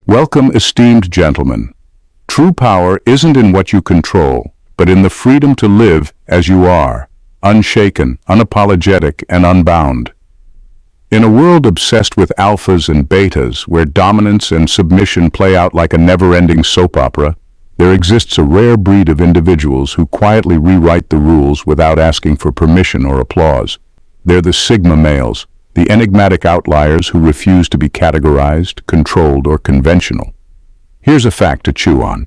Welcome, esteemed gentlemen. True power isn't in what you control, but in the freedom to live as you are, unshaken, unapologetic, and unbound. In a world obsessed with alphas and betas, where dominance and submission play out like a never-ending soap opera, there exists a rare breed of individuals who quietly rewrite the rules without asking for permission or applause. They're the Sigma males, the enigmatic outliers who refuse to be categorized, controlled, or conventional. Here's a fact to chew on.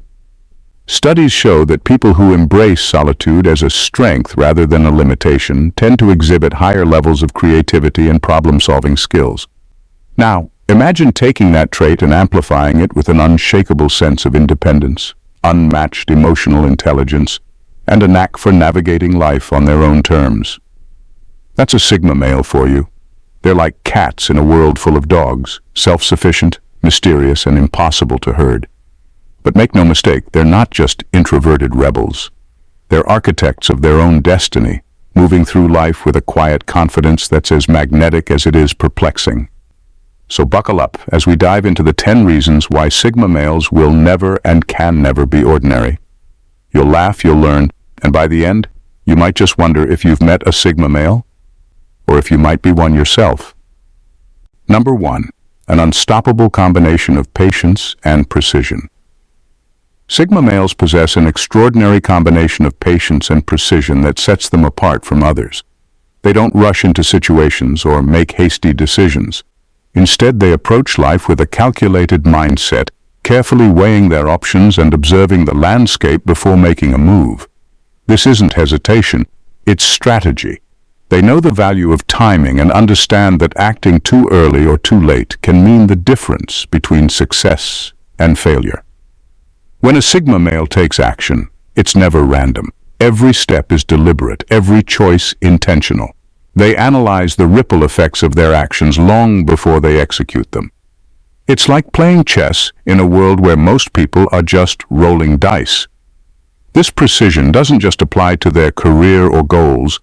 Studies show that people who embrace solitude as a strength rather than a limitation tend to exhibit higher levels of creativity and problem-solving skills. Now, imagine taking that trait and amplifying it with an unshakable sense of independence, unmatched emotional intelligence, and a knack for navigating life on their own terms. That's a Sigma male for you. They're like cats in a world full of dogs, self-sufficient, mysterious, and impossible to herd. But make no mistake, they're not just introverted rebels. They're architects of their own destiny, moving through life with a quiet confidence that's as magnetic as it is perplexing. So buckle up as we dive into the 10 reasons why Sigma males will never and can never be ordinary. You'll laugh, you'll learn, and by the end, you might just wonder if you've met a Sigma male, or if you might be one yourself. Number 1. An unstoppable combination of patience and precision. Sigma males possess an extraordinary combination of patience and precision that sets them apart from others. They don't rush into situations or make hasty decisions. Instead, they approach life with a calculated mindset, carefully weighing their options and observing the landscape before making a move. This isn't hesitation, it's strategy. They know the value of timing and understand that acting too early or too late can mean the difference between success and failure. When a Sigma male takes action, it's never random. Every step is deliberate, every choice intentional. They analyze the ripple effects of their actions long before they execute them. It's like playing chess in a world where most people are just rolling dice. This precision doesn't just apply to their career or goals.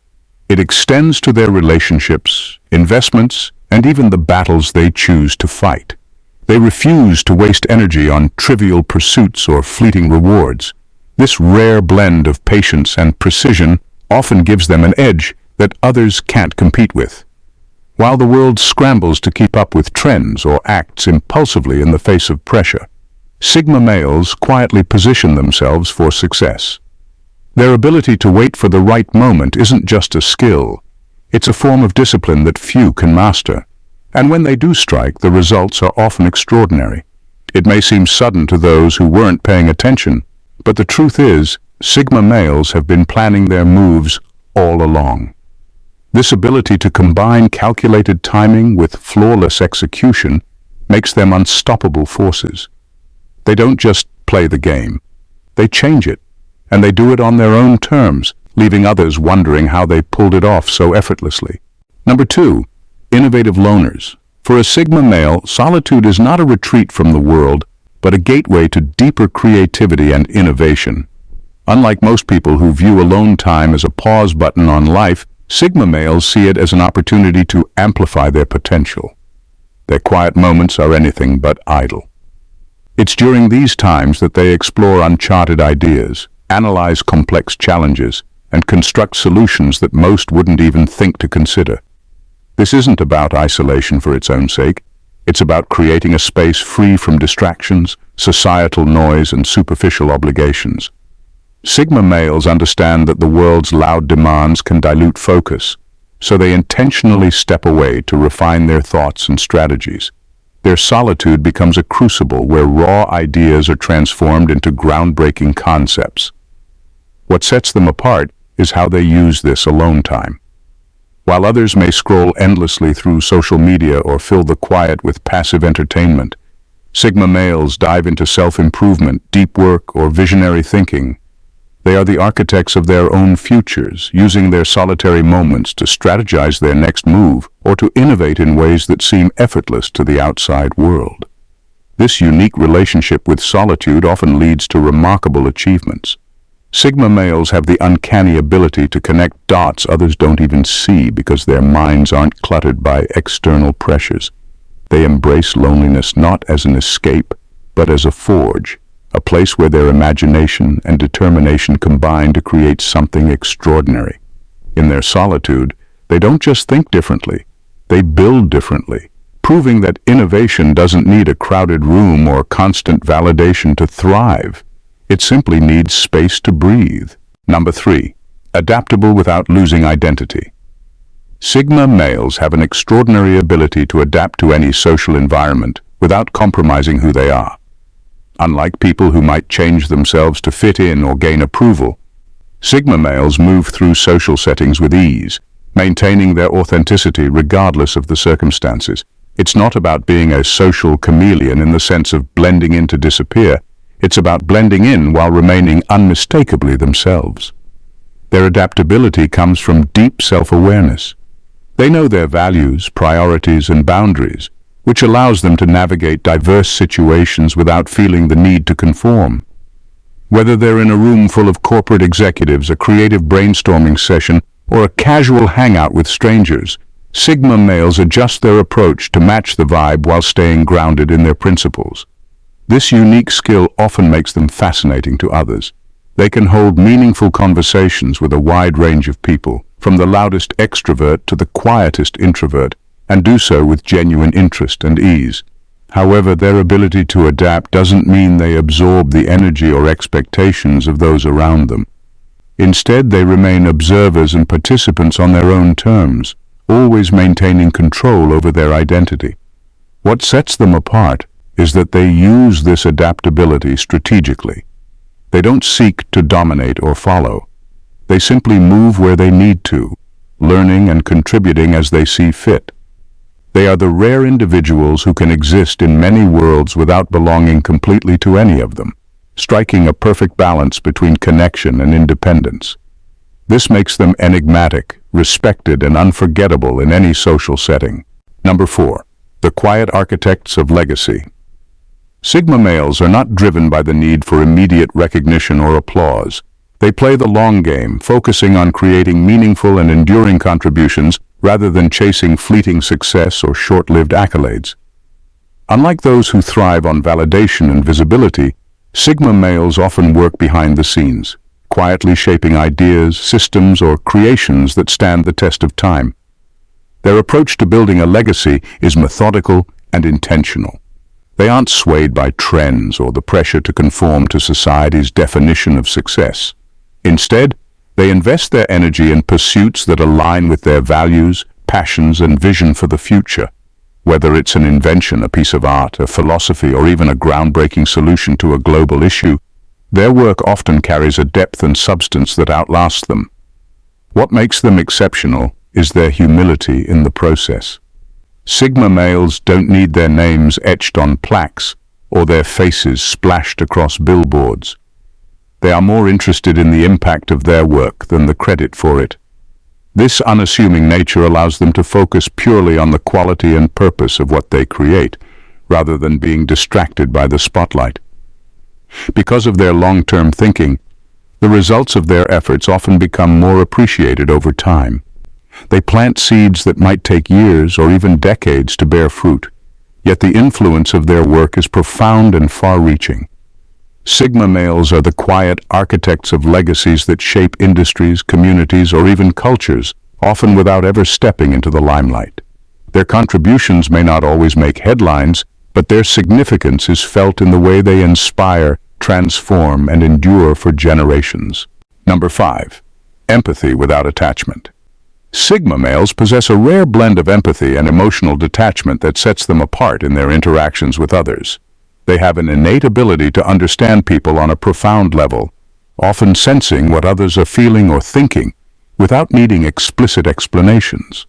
It extends to their relationships, investments, and even the battles they choose to fight. They refuse to waste energy on trivial pursuits or fleeting rewards. This rare blend of patience and precision often gives them an edge that others can't compete with. While the world scrambles to keep up with trends or acts impulsively in the face of pressure, Sigma males quietly position themselves for success. Their ability to wait for the right moment isn't just a skill. It's a form of discipline that few can master. And when they do strike, the results are often extraordinary. It may seem sudden to those who weren't paying attention, but the truth is, Sigma males have been planning their moves all along. This ability to combine calculated timing with flawless execution makes them unstoppable forces. They don't just play the game. They change it. And they do it on their own terms, leaving others wondering how they pulled it off so effortlessly. Number 2. Innovative loners. For a Sigma male, solitude is not a retreat from the world, but a gateway to deeper creativity and innovation. Unlike most people who view alone time as a pause button on life, Sigma males see it as an opportunity to amplify their potential. Their quiet moments are anything but idle. It's during these times that they explore uncharted ideas, analyze complex challenges, and construct solutions that most wouldn't even think to consider. This isn't about isolation for its own sake. It's about creating a space free from distractions, societal noise, and superficial obligations. Sigma males understand that the world's loud demands can dilute focus, so they intentionally step away to refine their thoughts and strategies. Their solitude becomes a crucible where raw ideas are transformed into groundbreaking concepts. What sets them apart is how they use this alone time. While others may scroll endlessly through social media or fill the quiet with passive entertainment, Sigma males dive into self-improvement, deep work, or visionary thinking. They are the architects of their own futures, using their solitary moments to strategize their next move or to innovate in ways that seem effortless to the outside world. This unique relationship with solitude often leads to remarkable achievements. Sigma males have the uncanny ability to connect dots others don't even see because their minds aren't cluttered by external pressures. They embrace loneliness not as an escape, but as a forge, a place where their imagination and determination combine to create something extraordinary. In their solitude, they don't just think differently, they build differently, proving that innovation doesn't need a crowded room or constant validation to thrive. It simply needs space to breathe. Number 3. Adaptable without losing identity. Sigma males have an extraordinary ability to adapt to any social environment without compromising who they are. Unlike people who might change themselves to fit in or gain approval, Sigma males move through social settings with ease, maintaining their authenticity regardless of the circumstances. It's not about being a social chameleon in the sense of blending in to disappear. It's about blending in while remaining unmistakably themselves. Their adaptability comes from deep self-awareness. They know their values, priorities, and boundaries, which allows them to navigate diverse situations without feeling the need to conform. Whether they're in a room full of corporate executives, a creative brainstorming session, or a casual hangout with strangers, Sigma males adjust their approach to match the vibe while staying grounded in their principles. This unique skill often makes them fascinating to others. They can hold meaningful conversations with a wide range of people, from the loudest extrovert to the quietest introvert, and do so with genuine interest and ease. However, their ability to adapt doesn't mean they absorb the energy or expectations of those around them. Instead, they remain observers and participants on their own terms, always maintaining control over their identity. What sets them apart is that they use this adaptability strategically. They don't seek to dominate or follow. They simply move where they need to, learning and contributing as they see fit. They are the rare individuals who can exist in many worlds without belonging completely to any of them, striking a perfect balance between connection and independence. This makes them enigmatic, respected, and unforgettable in any social setting. Number 4. The quiet architects of legacy. Sigma males are not driven by the need for immediate recognition or applause. They play the long game, focusing on creating meaningful and enduring contributions rather than chasing fleeting success or short-lived accolades. Unlike those who thrive on validation and visibility, Sigma males often work behind the scenes, quietly shaping ideas, systems, or creations that stand the test of time. Their approach to building a legacy is methodical and intentional. They aren't swayed by trends or the pressure to conform to society's definition of success. Instead, they invest their energy in pursuits that align with their values, passions, and vision for the future. Whether it's an invention, a piece of art, a philosophy, or even a groundbreaking solution to a global issue, their work often carries a depth and substance that outlasts them. What makes them exceptional is their humility in the process. Sigma males don't need their names etched on plaques or their faces splashed across billboards. They are more interested in the impact of their work than the credit for it. This unassuming nature allows them to focus purely on the quality and purpose of what they create, rather than being distracted by the spotlight. Because of their long-term thinking, the results of their efforts often become more appreciated over time. They plant seeds that might take years or even decades to bear fruit, yet the influence of their work is profound and far-reaching. Sigma males are the quiet architects of legacies that shape industries, communities, or even cultures, often without ever stepping into the limelight. Their contributions may not always make headlines, but their significance is felt in the way they inspire, transform, and endure for generations. Number 5. Empathy without attachment. Sigma males possess a rare blend of empathy and emotional detachment that sets them apart in their interactions with others. They have an innate ability to understand people on a profound level, often sensing what others are feeling or thinking, without needing explicit explanations.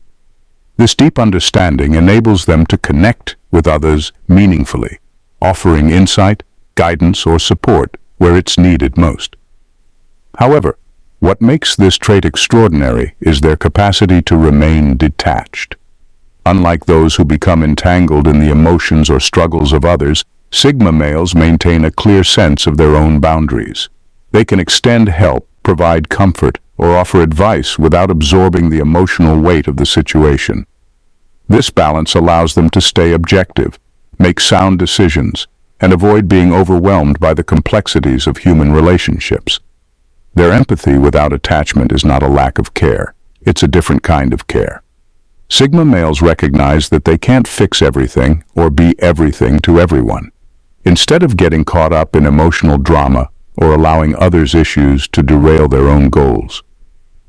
This deep understanding enables them to connect with others meaningfully, offering insight, guidance, or support where it's needed most. However, what makes this trait extraordinary is their capacity to remain detached. Unlike those who become entangled in the emotions or struggles of others, Sigma males maintain a clear sense of their own boundaries. They can extend help, provide comfort, or offer advice without absorbing the emotional weight of the situation. This balance allows them to stay objective, make sound decisions, and avoid being overwhelmed by the complexities of human relationships. Their empathy without attachment is not a lack of care. It's a different kind of care. Sigma males recognize that they can't fix everything or be everything to everyone. Instead of getting caught up in emotional drama or allowing others' issues to derail their own goals,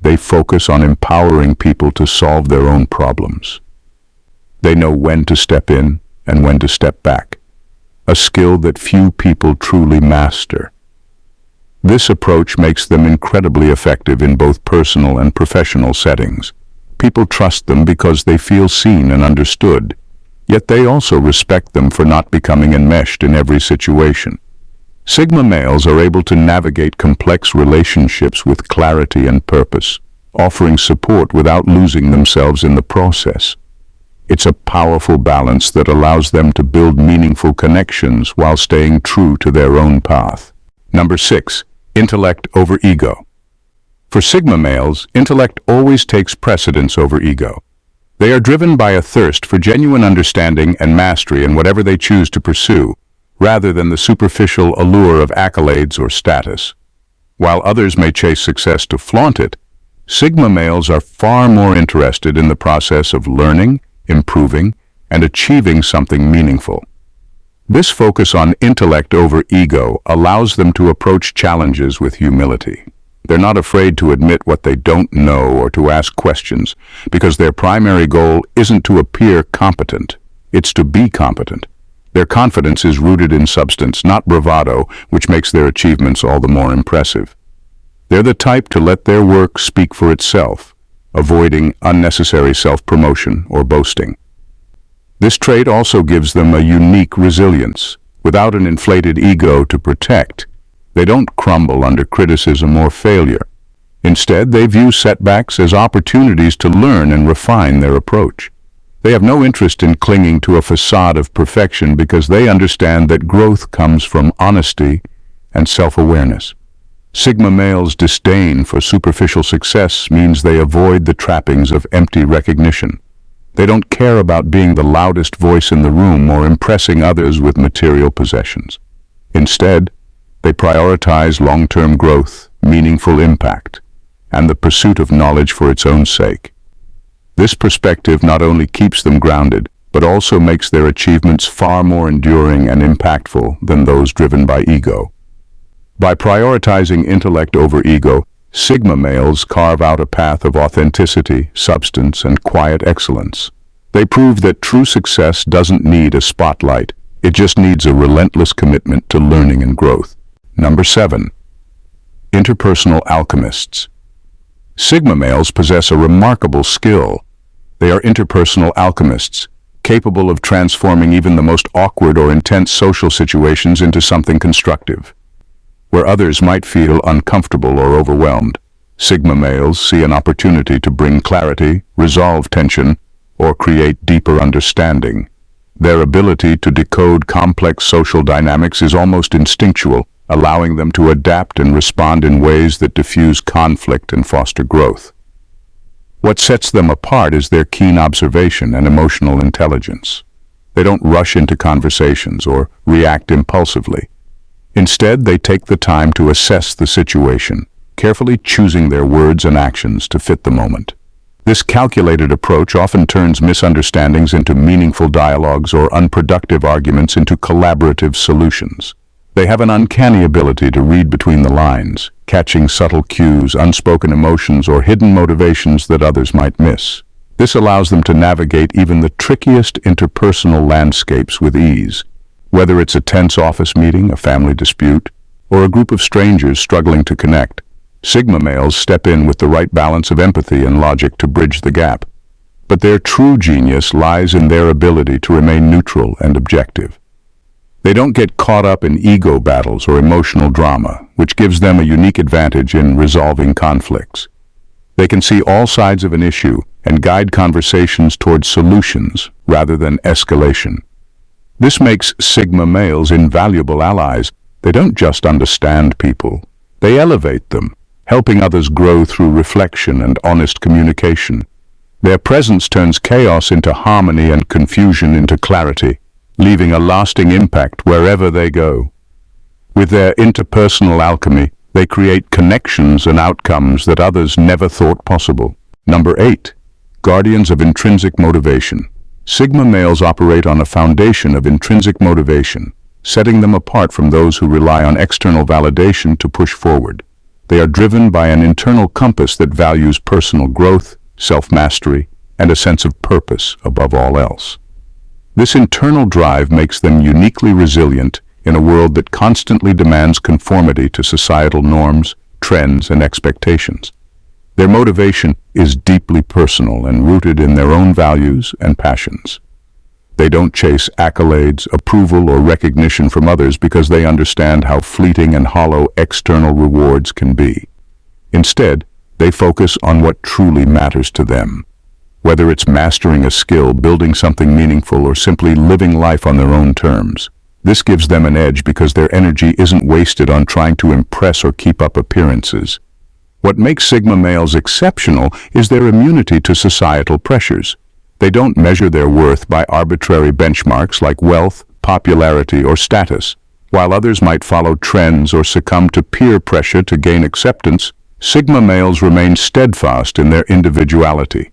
they focus on empowering people to solve their own problems. They know when to step in and when to step back, a skill that few people truly master. This approach makes them incredibly effective in both personal and professional settings. People trust them because they feel seen and understood, yet they also respect them for not becoming enmeshed in every situation. Sigma males are able to navigate complex relationships with clarity and purpose, offering support without losing themselves in the process. It's a powerful balance that allows them to build meaningful connections while staying true to their own path. Number 6. Intellect over ego. For Sigma males, intellect always takes precedence over ego. They are driven by a thirst for genuine understanding and mastery in whatever they choose to pursue, rather than the superficial allure of accolades or status. While others may chase success to flaunt it, Sigma males are far more interested in the process of learning, improving, and achieving something meaningful. This focus on intellect over ego allows them to approach challenges with humility. They're not afraid to admit what they don't know or to ask questions, because their primary goal isn't to appear competent, it's to be competent. Their confidence is rooted in substance, not bravado, which makes their achievements all the more impressive. They're the type to let their work speak for itself, avoiding unnecessary self-promotion or boasting. This trait also gives them a unique resilience. Without an inflated ego to protect, they don't crumble under criticism or failure. Instead, they view setbacks as opportunities to learn and refine their approach. They have no interest in clinging to a facade of perfection because they understand that growth comes from honesty and self-awareness. Sigma males' disdain for superficial success means they avoid the trappings of empty recognition. They don't care about being the loudest voice in the room or impressing others with material possessions. Instead, they prioritize long-term growth, meaningful impact, and the pursuit of knowledge for its own sake. This perspective not only keeps them grounded, but also makes their achievements far more enduring and impactful than those driven by ego. By prioritizing intellect over ego, Sigma males carve out a path of authenticity, substance, and quiet excellence. They prove that true success doesn't need a spotlight, it just needs a relentless commitment to learning and growth. Number 7. Interpersonal Alchemists. Sigma males possess a remarkable skill. They are interpersonal alchemists, capable of transforming even the most awkward or intense social situations into something constructive. Where others might feel uncomfortable or overwhelmed, Sigma males see an opportunity to bring clarity, resolve tension, or create deeper understanding. Their ability to decode complex social dynamics is almost instinctual, allowing them to adapt and respond in ways that diffuse conflict and foster growth. What sets them apart is their keen observation and emotional intelligence. They don't rush into conversations or react impulsively. Instead, they take the time to assess the situation, carefully choosing their words and actions to fit the moment. This calculated approach often turns misunderstandings into meaningful dialogues or unproductive arguments into collaborative solutions. They have an uncanny ability to read between the lines, catching subtle cues, unspoken emotions, or hidden motivations that others might miss. This allows them to navigate even the trickiest interpersonal landscapes with ease. Whether it's a tense office meeting, a family dispute, or a group of strangers struggling to connect, Sigma males step in with the right balance of empathy and logic to bridge the gap. But their true genius lies in their ability to remain neutral and objective. They don't get caught up in ego battles or emotional drama, which gives them a unique advantage in resolving conflicts. They can see all sides of an issue and guide conversations towards solutions rather than escalation. This makes Sigma males invaluable allies. They don't just understand people, they elevate them, helping others grow through reflection and honest communication. Their presence turns chaos into harmony and confusion into clarity, leaving a lasting impact wherever they go. With their interpersonal alchemy, they create connections and outcomes that others never thought possible. Number 8. Guardians of intrinsic motivation. Sigma males operate on a foundation of intrinsic motivation, setting them apart from those who rely on external validation to push forward. They are driven by an internal compass that values personal growth, self-mastery, and a sense of purpose above all else. This internal drive makes them uniquely resilient in a world that constantly demands conformity to societal norms, trends, and expectations. Their motivation is deeply personal and rooted in their own values and passions. They don't chase accolades, approval, or recognition from others because they understand how fleeting and hollow external rewards can be. Instead, they focus on what truly matters to them. Whether it's mastering a skill, building something meaningful, or simply living life on their own terms. This gives them an edge because their energy isn't wasted on trying to impress or keep up appearances. What makes Sigma males exceptional is their immunity to societal pressures. They don't measure their worth by arbitrary benchmarks like wealth, popularity, or status. While others might follow trends or succumb to peer pressure to gain acceptance, Sigma males remain steadfast in their individuality.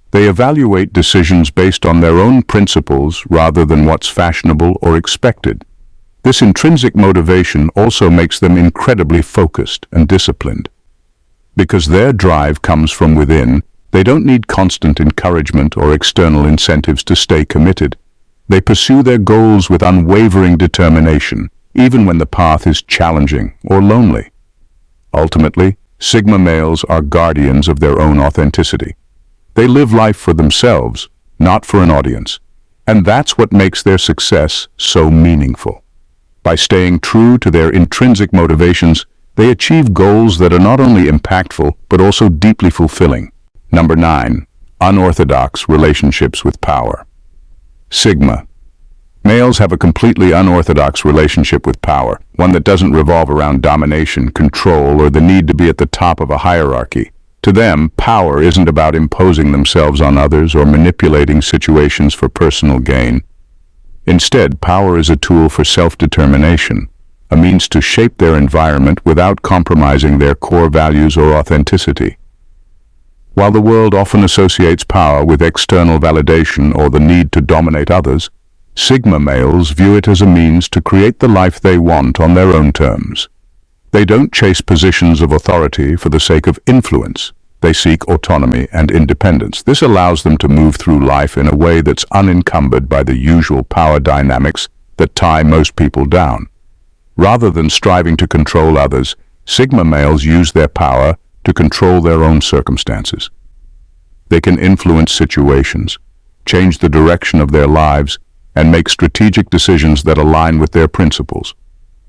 They evaluate decisions based on their own principles rather than what's fashionable or expected. This intrinsic motivation also makes them incredibly focused and disciplined. Because their drive comes from within, they don't need constant encouragement or external incentives to stay committed. They pursue their goals with unwavering determination, even when the path is challenging or lonely. Ultimately, Sigma males are guardians of their own authenticity. They live life for themselves, not for an audience, and that's what makes their success so meaningful. By staying true to their intrinsic motivations, they achieve goals that are not only impactful, but also deeply fulfilling. Number 9. Unorthodox relationships with power. Sigma. Males have a completely unorthodox relationship with power, one that doesn't revolve around domination, control, or the need to be at the top of a hierarchy. To them, power isn't about imposing themselves on others or manipulating situations for personal gain. Instead, power is a tool for self-determination, a means to shape their environment without compromising their core values or authenticity. While the world often associates power with external validation or the need to dominate others, Sigma males view it as a means to create the life they want on their own terms. They don't chase positions of authority for the sake of influence. They seek autonomy and independence. This allows them to move through life in a way that's unencumbered by the usual power dynamics that tie most people down. Rather than striving to control others, Sigma males use their power to control their own circumstances. They can influence situations, change the direction of their lives, and make strategic decisions that align with their principles,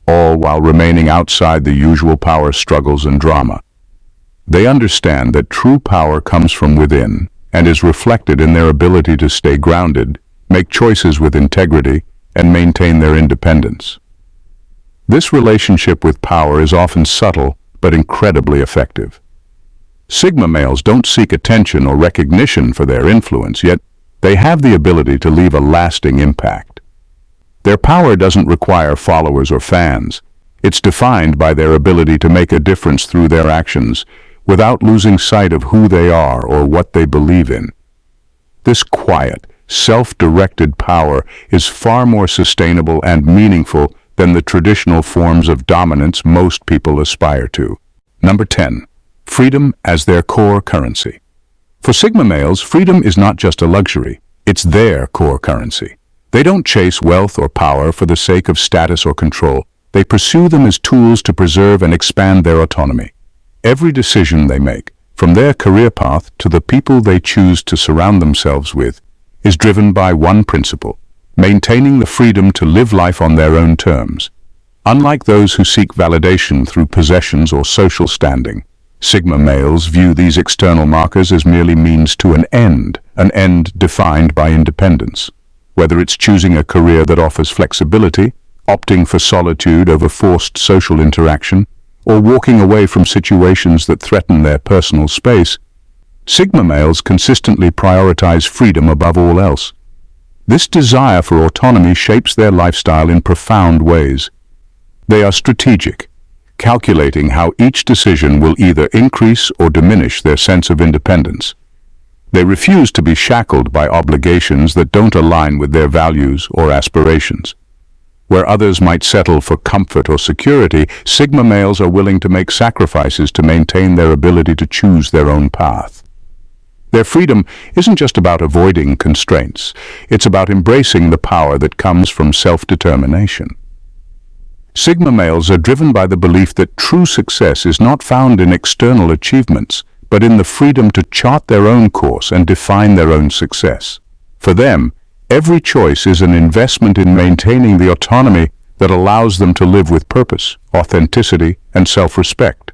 all while remaining outside the usual power struggles and drama. They understand that true power comes from within and is reflected in their ability to stay grounded, make choices with integrity, and maintain their independence. This relationship with power is often subtle but incredibly effective. Sigma males don't seek attention or recognition for their influence, yet they have the ability to leave a lasting impact. Their power doesn't require followers or fans. It's defined by their ability to make a difference through their actions without losing sight of who they are or what they believe in. This quiet, self-directed power is far more sustainable and meaningful than the traditional forms of dominance most people aspire to. Number 10. Freedom as their core currency. For Sigma males, freedom is not just a luxury, it's their core currency. They don't chase wealth or power for the sake of status or control. They pursue them as tools to preserve and expand their autonomy. Every decision they make, from their career path to the people they choose to surround themselves with, is driven by one principle: maintaining the freedom to live life on their own terms. Unlike those who seek validation through possessions or social standing, Sigma males view these external markers as merely means to an end defined by independence. Whether it's choosing a career that offers flexibility, opting for solitude over forced social interaction, or walking away from situations that threaten their personal space, Sigma males consistently prioritize freedom above all else. This desire for autonomy shapes their lifestyle in profound ways. They are strategic, calculating how each decision will either increase or diminish their sense of independence. They refuse to be shackled by obligations that don't align with their values or aspirations. Where others might settle for comfort or security, Sigma males are willing to make sacrifices to maintain their ability to choose their own path. Their freedom isn't just about avoiding constraints, it's about embracing the power that comes from self-determination. Sigma males are driven by the belief that true success is not found in external achievements, but in the freedom to chart their own course and define their own success. For them, every choice is an investment in maintaining the autonomy that allows them to live with purpose, authenticity, and self-respect.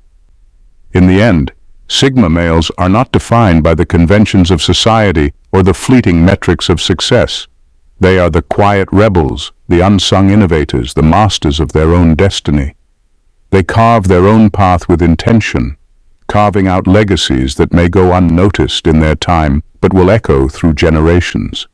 In the end, Sigma males are not defined by the conventions of society or the fleeting metrics of success. They are the quiet rebels, the unsung innovators, the masters of their own destiny. They carve their own path with intention, carving out legacies that may go unnoticed in their time but will echo through generations.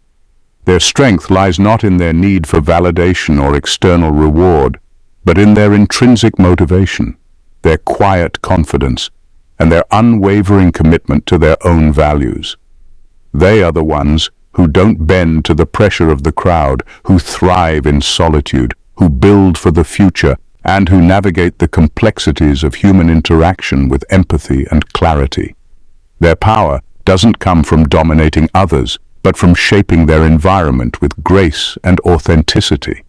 Their strength lies not in their need for validation or external reward, but in their intrinsic motivation, their quiet confidence, and their unwavering commitment to their own values. They are the ones who don't bend to the pressure of the crowd, who thrive in solitude, who build for the future, and who navigate the complexities of human interaction with empathy and clarity. Their power doesn't come from dominating others, but from shaping their environment with grace and authenticity.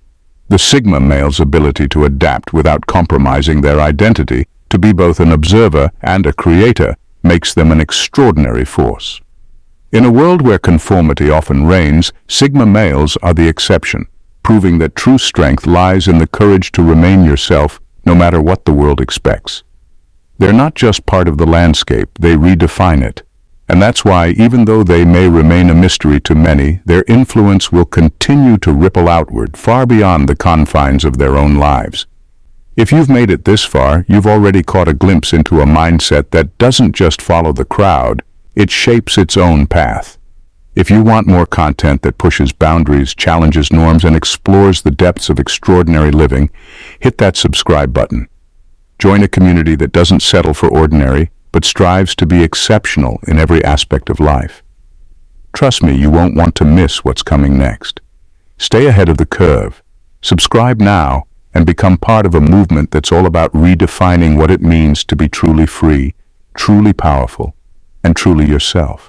The Sigma male's ability to adapt without compromising their identity, to be both an observer and a creator, makes them an extraordinary force. In a world where conformity often reigns, Sigma males are the exception, proving that true strength lies in the courage to remain yourself no matter what the world expects. They're not just part of the landscape, they redefine it. And that's why, even though they may remain a mystery to many, their influence will continue to ripple outward, far beyond the confines of their own lives. If you've made it this far, you've already caught a glimpse into a mindset that doesn't just follow the crowd, it shapes its own path. If you want more content that pushes boundaries, challenges norms, and explores the depths of extraordinary living, hit that subscribe button. Join a community that doesn't settle for ordinary, but strives to be exceptional in every aspect of life. Trust me, you won't want to miss what's coming next. Stay ahead of the curve. Subscribe now and become part of a movement that's all about redefining what it means to be truly free, truly powerful, and truly yourself.